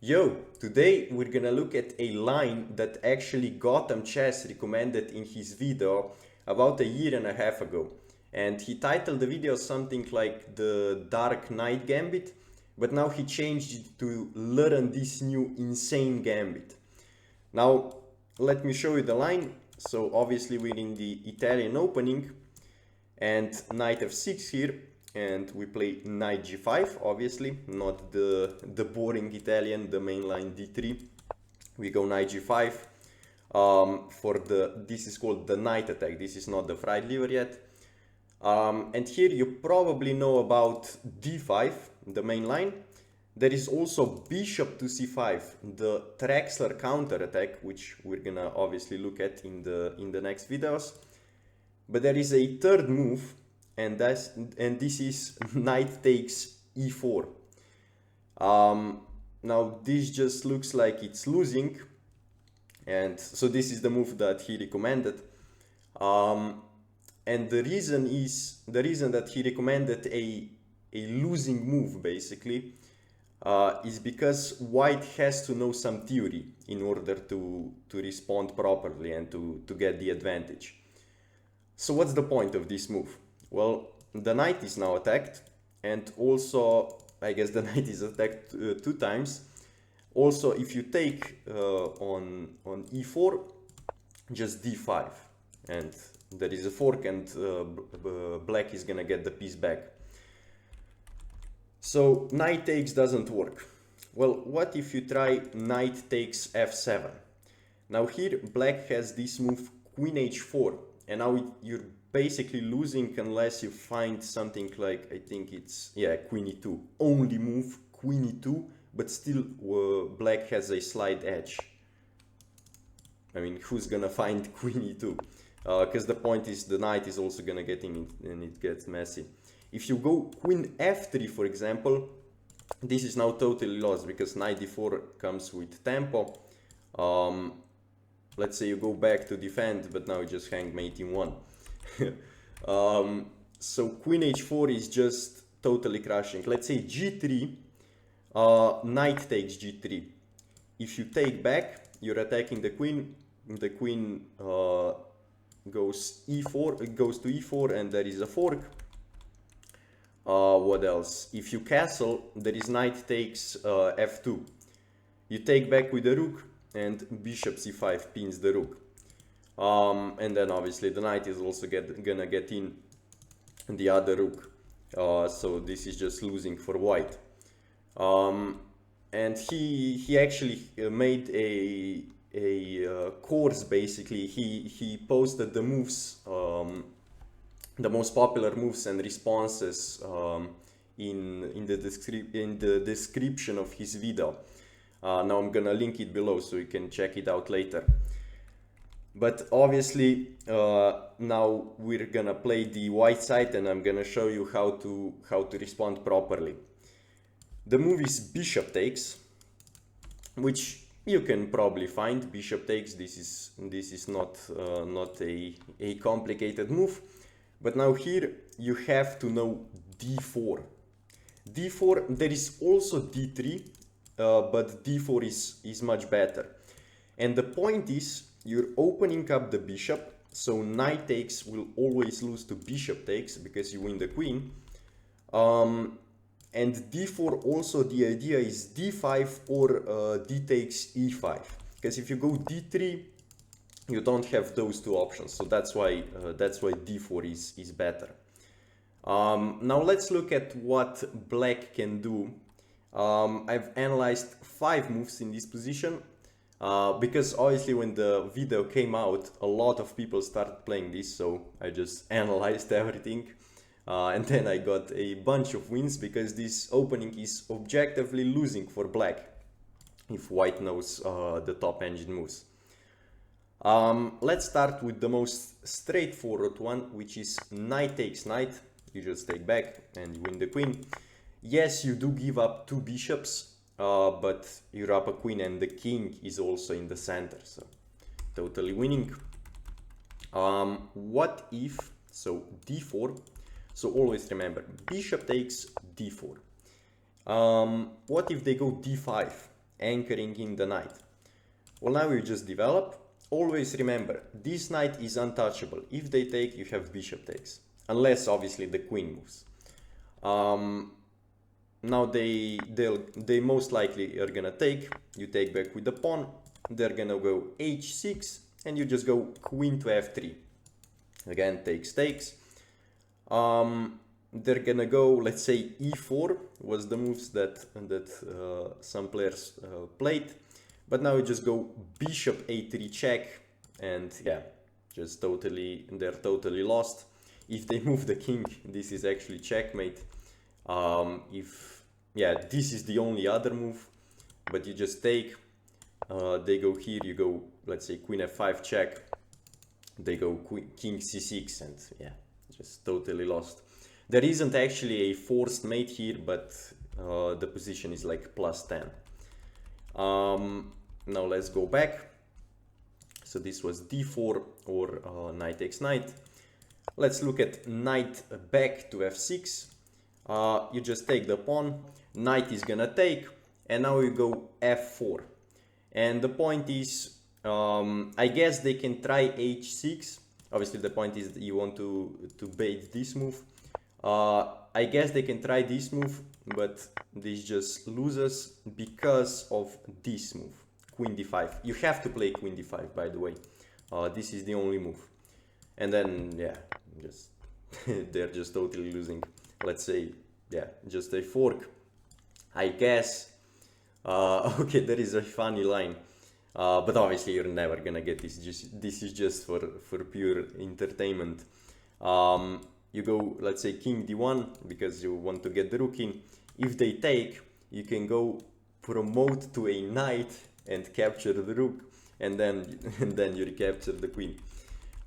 Yo, today we're gonna look at a line that actually Gotham Chess recommended in his video about a year and a half ago. And he titled the video something like the Dark Knight Gambit, but now he changed it to learn this new insane gambit. Now, let me show you the line. So obviously we're in the Italian opening and Knight f6 here. And we play knight g5, obviously, not the boring Italian, the main line d3. We go knight g5 this is called the knight attack. This is not the fried liver yet. And here you probably know about d5, the main line. There is also bishop to c5, the Traxler counter attack, which we're gonna obviously look at in the next videos. But there is a third move, and this is knight takes e4. Now this just looks like it's losing, and so this is the move that he recommended. And the reason that he recommended a losing move basically is because white has to know some theory in order to respond properly and to get the advantage. So what's the point of this move? Well, the knight is now attacked, and also I guess the knight is attacked two times. Also, if you take on e4, just d5, and there is a fork, and black is gonna get the piece back. So knight takes doesn't work. Well, what if you try knight takes f7? Now here black has this move queen h4, and now you're basically losing unless you find something like, I think it's, yeah, queen e2. Only move queen e2, but still black has a slight edge. I mean, who's gonna find queen e2? Because the point is the knight is also gonna get in and it gets messy. If you go queen f3, for example, this is now totally lost because knight d4 comes with tempo. Let's say you go back to defend, but now you just hang mate in 1. So queen h4 is just totally crushing. Let's say g3, knight takes g3. If you take back, you're attacking the queen. The queen goes e4, it goes to e4, and there is a fork. What else? If you castle, there is knight takes f2. You take back with the rook, and bishop c5 pins the rook. And then obviously the knight is also gonna get in the other rook. So this is just losing for white. And he actually made a course basically. He posted the moves, the most popular moves and responses in the description of his video. Now I'm gonna link it below so you can check it out later. But obviously now we're gonna play the white side, and I'm gonna show you how to respond properly. The move is bishop takes, which you can probably find. Bishop takes. This is not a complicated move. But now here you have to know d4. D4. There is also d3, but d4 is much better. And the point is, you're opening up the bishop, so knight takes will always lose to bishop takes because you win the queen. And d4 also, the idea is d5 or d takes e5, because if you go d3, you don't have those two options. So that's why d4 is better. Now let's look at what black can do. I've analyzed 5 moves in this position. Because obviously when the video came out, a lot of people started playing this, so I just analyzed everything. And then I got a bunch of wins because this opening is objectively losing for black if white knows the top engine moves. Let's start with the most straightforward one, which is knight takes knight. You just take back and you win the queen. Yes, you do give up 2 bishops, but you're up a queen and the king is also in the center, so totally winning. What if, so d4, so always remember, bishop takes d4. What if they go d5? anchoring in the knight. Well, now you just develop. Always remember, this knight is untouchable. If they take, you have bishop takes, unless obviously the queen moves. Now they most likely are gonna take. You take back with the pawn. They're gonna go h6, and you just go queen to f3. Again, takes. They're gonna go, let's say e4 was the moves that some players played, but now you just go bishop a3 check, and yeah, just they're totally lost. If they move the king, this is actually checkmate. This is the only other move, but you just take. They go here, you go, let's say queen f5 check. They go king c6, and yeah, just totally lost. There isn't actually a forced mate here, but the position is like +10. Now let's go back. So this was d4 or knight takes knight. Let's look at knight back to f6. You just take the pawn, knight is gonna take, and now you go f4. And the point is, I guess they can try h6. Obviously the point is that you want to bait this move. I guess they can try this move, but this just loses because of this move, queen d5. You have to play queen d5, by the way. This is the only move. And then, yeah, just they're just totally losing. Let's say, yeah, just a fork. I guess, okay, there is a funny line, but obviously you're never gonna get this. This is just for pure entertainment. You go, let's say, king d1 because you want to get the rook in. If they take, you can go promote to a knight and capture the rook, and then you recapture the queen.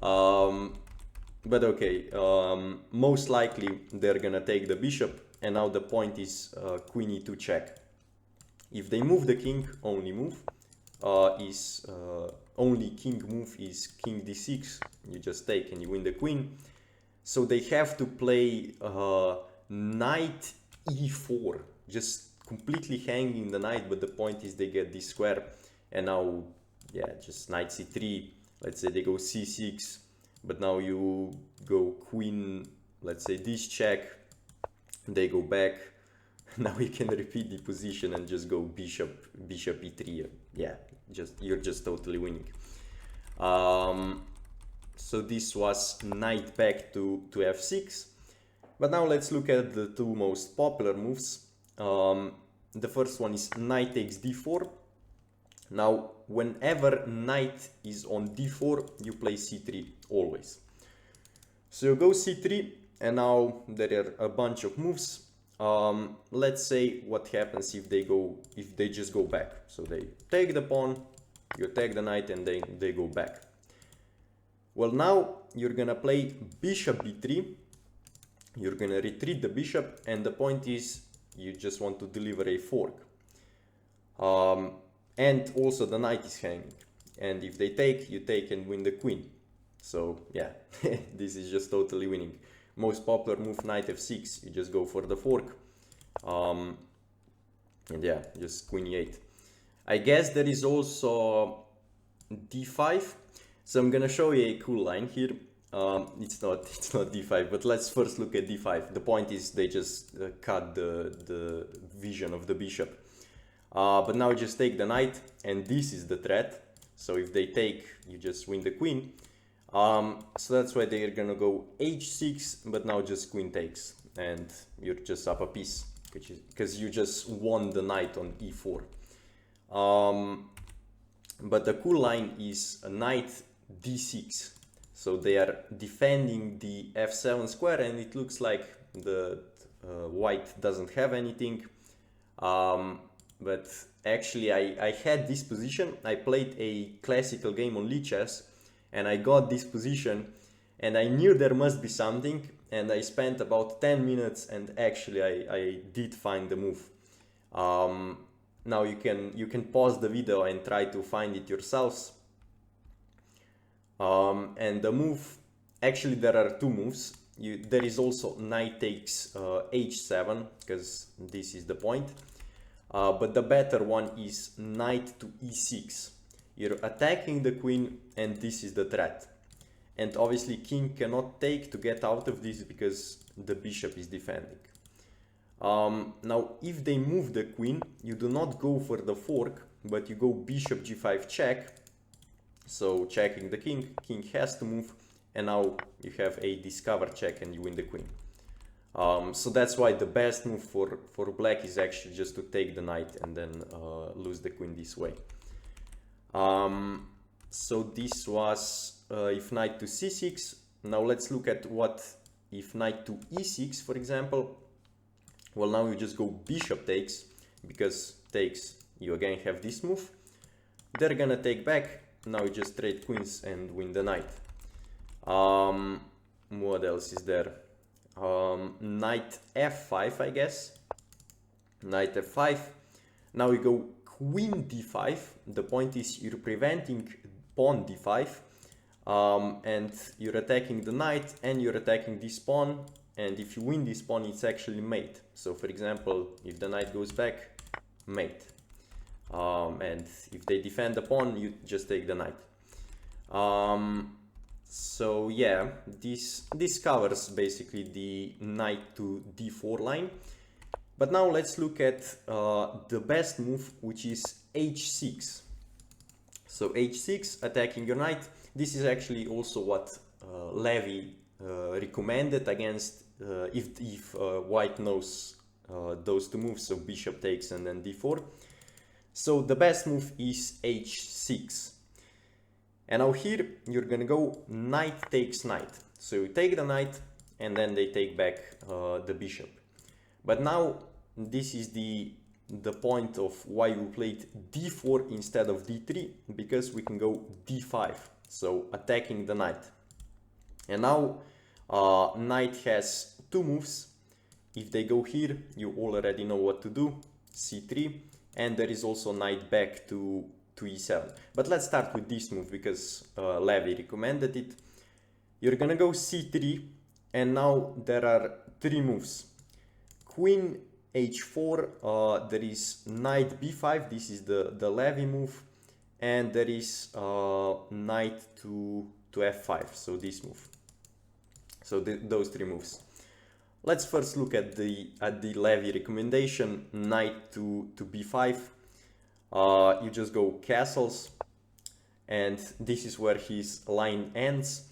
But okay, most likely they're gonna take the bishop, and now the point is queen e2 check. If they move the king, only king move is king d6. You just take and you win the queen. So they have to play knight e4, just completely hanging the knight, but the point is they get this square, and now, yeah, just knight c3, let's say they go c6, but now you go queen, let's say this check, they go back, now you can repeat the position and just go bishop e3, yeah, you're just totally winning. So this was knight back to f6. But now let's look at the two most popular moves. The first one is knight takes d4. Now, whenever knight is on d4, you play c3, always. So you go c3, and now there are a bunch of moves. Let's say what happens if they just go back. So they take the pawn, you take the knight, and they go back. Well, now you're gonna play bishop b3, you're gonna retreat the bishop, and the point is you just want to deliver a fork. And also the knight is hanging, and if they take, you take and win the queen. So yeah, this is just totally winning. Most popular move, knight f6, you just go for the fork. And yeah, just queen e8. I guess there is also d5. So I'm gonna show you a cool line here. It's not d5, but let's first look at d5. The point is they just cut the vision of the bishop. But now just take the knight, and this is the threat. So if they take, you just win the queen. So that's why they're gonna go h6, but now just queen takes, and you're just up a piece, because you just won the knight on e4. But the cool line is a knight d6. So they are defending the f7 square, and it looks like the white doesn't have anything. But actually I had this position. I played a classical game on Lichess, and I got this position, and I knew there must be something, and I spent about 10 minutes, and actually I did find the move. Now you can pause the video and try to find it yourselves. And the move, actually there are two moves. There is also knight takes h7, because this is the point. but the better one is knight to e6. You're attacking the queen and this is the threat. And obviously king cannot take to get out of this because the bishop is defending. Now if they move the queen, you do not go for the fork, but you go bishop g5 check. So checking the king, king has to move, and now you have a discover check and you win the queen. So that's why the best move for black is actually just to take the knight and then lose the queen this way. So this was if knight to c6. Now let's look at what if knight to e6, for example. Well, now you just go bishop takes, because takes, you again have this move. They're gonna take back. Now you just trade queens and win the knight. What else is there? Knight f5, I guess. Knight f5. Now you go queen d5. The point is you're preventing pawn d5, and you're attacking the knight and you're attacking this pawn. And if you win this pawn, it's actually mate. So for example, if the knight goes back, mate. And if they defend the pawn, you just take the knight. So yeah, this covers basically the knight to d4 line. But now let's look at the best move, which is h6. So h6, attacking your knight. This is actually also what Levy recommended against if white knows those two moves, so bishop takes and then d4. So the best move is h6. And now here you're gonna go knight takes knight. So you take the knight and then they take back the bishop. But now this is the point of why we played d4 instead of d3, because we can go d5, so attacking the knight. And now knight has two moves. If they go here, you already know what to do, c3, and there is also knight back to e7. But let's start with this move because Levy recommended it. You're gonna go c3, and now there are three moves. Queen h4, there is knight b5, this is the Levy move, and there is knight to f5, so this move. So those three moves. Let's first look at the Levy recommendation, knight to b5. You just go castles, and this is where his line ends.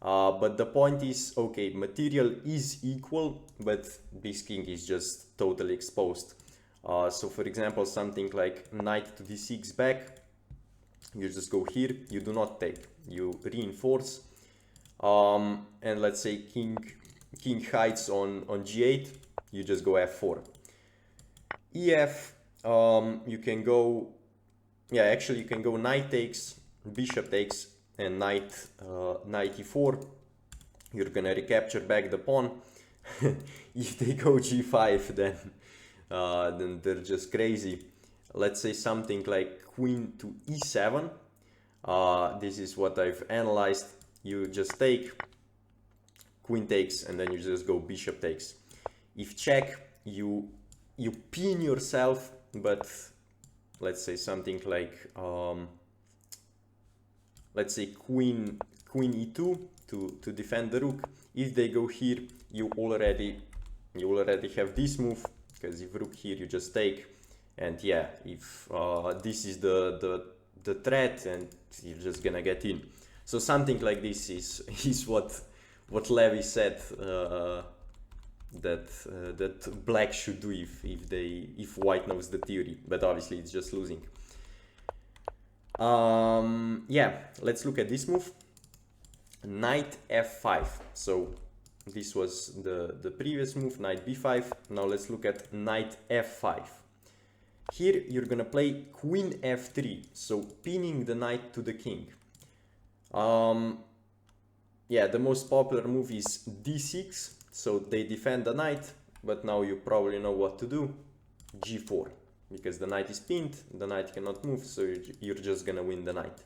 But the point is, okay, material is equal, but this king is just totally exposed. So for example, something like knight to d6 back, you just go here, you do not take, you reinforce. And let's say king hides on g8, you just go f4. ef, you can go, yeah, actually you can go knight takes, bishop takes, and knight e4. You're gonna recapture back the pawn. If they go g5, then they're just crazy. Let's say something like queen to e7. This is what I've analyzed. You just take, queen takes, and then you just go bishop takes. If check, you pin yourself, but let's say something like let's say queen e2 to defend the rook. If they go here, you already have this move, because if rook here, you just take. And yeah, if this is the threat, and you're just gonna get in. So something like this is what Levy said that black should do if white knows the theory, but obviously it's just losing. Yeah, let's look at this move, knight f5. So this was the previous move, knight b5. Now let's look at knight f5. Here you're gonna play queen f3, so pinning the knight to the king. Yeah, the most popular move is d6, so they defend the knight, but now you probably know what to do, g4, because the knight is pinned, the knight cannot move, so you're just gonna win the knight.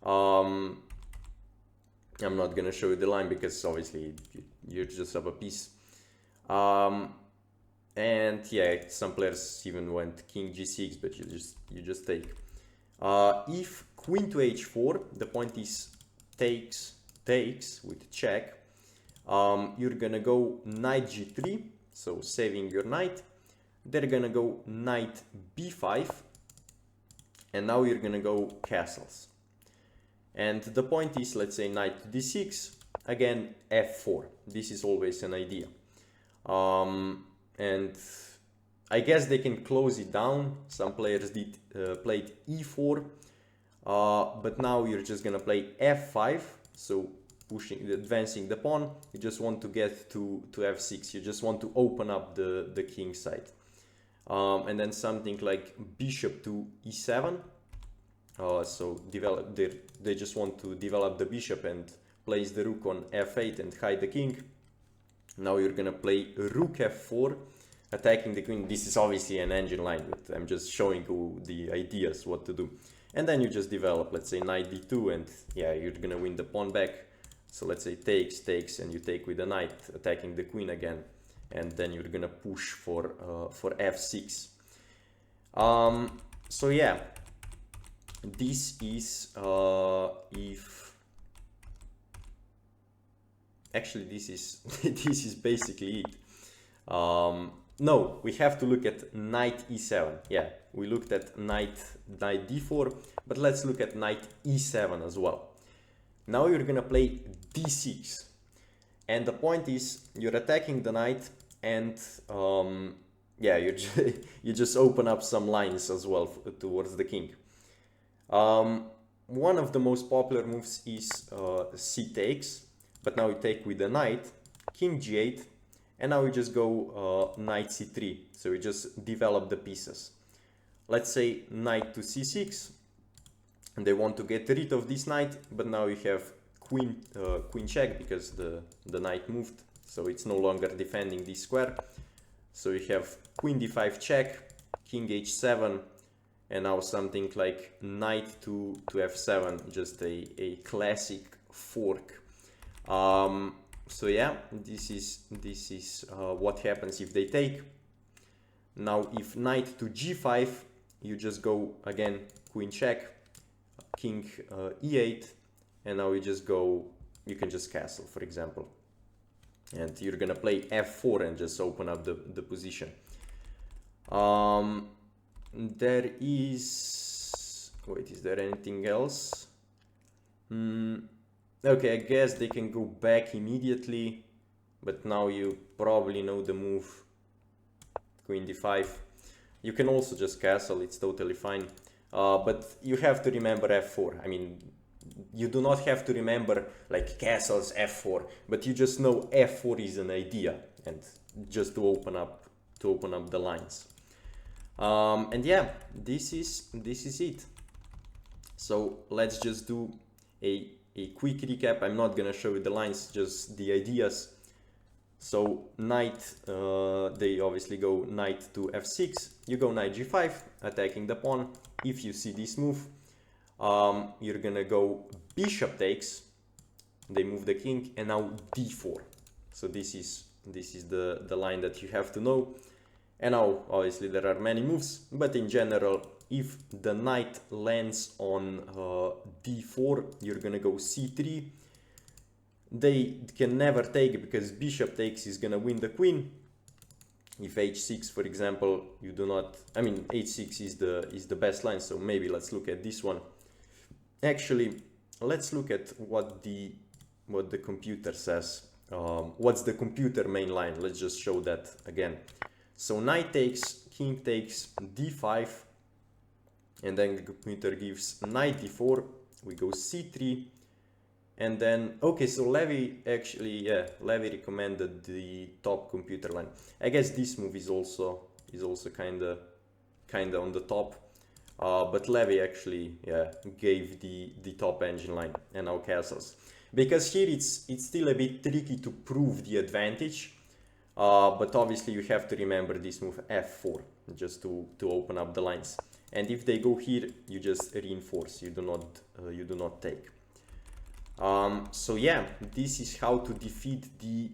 I'm not gonna show you the line because obviously you're just up a piece. And yeah, some players even went king g6, but you just take. If queen to h4, the point is takes with check. You're gonna go knight g3, so saving your knight. They're gonna go knight b5, and now you're gonna go castles. And the point is, let's say knight to d6, again f4. This is always an idea. And I guess they can close it down. Some players played e4, but now you're just gonna play f5, so advancing the pawn. You just want to get to f6. You just want to open up the king side. And then something like bishop to e7. So they just want to develop the bishop and place the rook on f8 and hide the king. Now you're gonna play rook f4, attacking the queen. This is obviously an engine line, but I'm just showing you the ideas what to do. And then you just develop, let's say knight d2, and yeah, you're gonna win the pawn back. So let's say takes, and you take with the knight, attacking the queen again, and then you're gonna push for f6. So yeah, this is if. Actually, this is this is basically it. No, we have to look at knight e7. Yeah, we looked at knight d4, but let's look at knight e7 as well. Now you're gonna play d6, and the point is you're attacking the knight, and yeah, you just open up some lines as well towards the king. One of the most popular moves is c takes. But now you take with the knight, king g8, and now you just go knight c3. So you just develop the pieces. Let's say knight to c6, and they want to get rid of this knight, but now you have queen check because the knight moved, so it's no longer defending this square. So you have queen d5 check, king h7, and now something like knight to f7, just a classic fork. So yeah, this is what happens if they take. Now if knight to g5, you just go again queen check, king e8, and now you just go, you can just castle, for example, and you're gonna play f4 and just open up the position. There is, wait, is there anything else? Okay, I guess they can go back immediately, but now you probably know the move, queen d5. You can also just castle, it's totally fine, but you have to remember f4. I mean, you do not have to remember like castles f4, but you just know f4 is an idea, and just to open up the lines. And yeah, this is it. So let's just do a quick recap. I'm not gonna show you the lines, just the ideas. So knight, they obviously go knight to f6, you go knight g5, attacking the pawn. If you see this move, you're gonna go bishop takes, they move the king, and now d4. So this is the line that you have to know. And now obviously there are many moves, but in general, if the knight lands on d4, you're gonna go c3. They can never take because bishop takes is gonna win the queen. If h6, for example, you do not, I mean h6 is the best line, so maybe let's look at this one. Actually, let's look at what the computer says. What's the computer main line? Let's just show that again. So knight takes, king takes, d5, and then the computer gives knight d4, we go c3, and then, okay, so Levy actually, yeah, Levy recommended the top computer line. I guess this move is also kinda on the top, but Levy actually, yeah, gave the top engine line, and now castles. Because here it's still a bit tricky to prove the advantage, but obviously you have to remember this move f4 just to open up the lines. And if they go here, you just reinforce. You do not take. So yeah, this is how to defeat the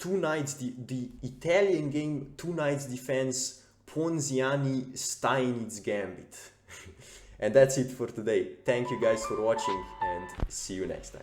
two knights, the Italian game, two knights defense, Ponziani-Steinitz Gambit. And that's it for today. Thank you guys for watching and see you next time.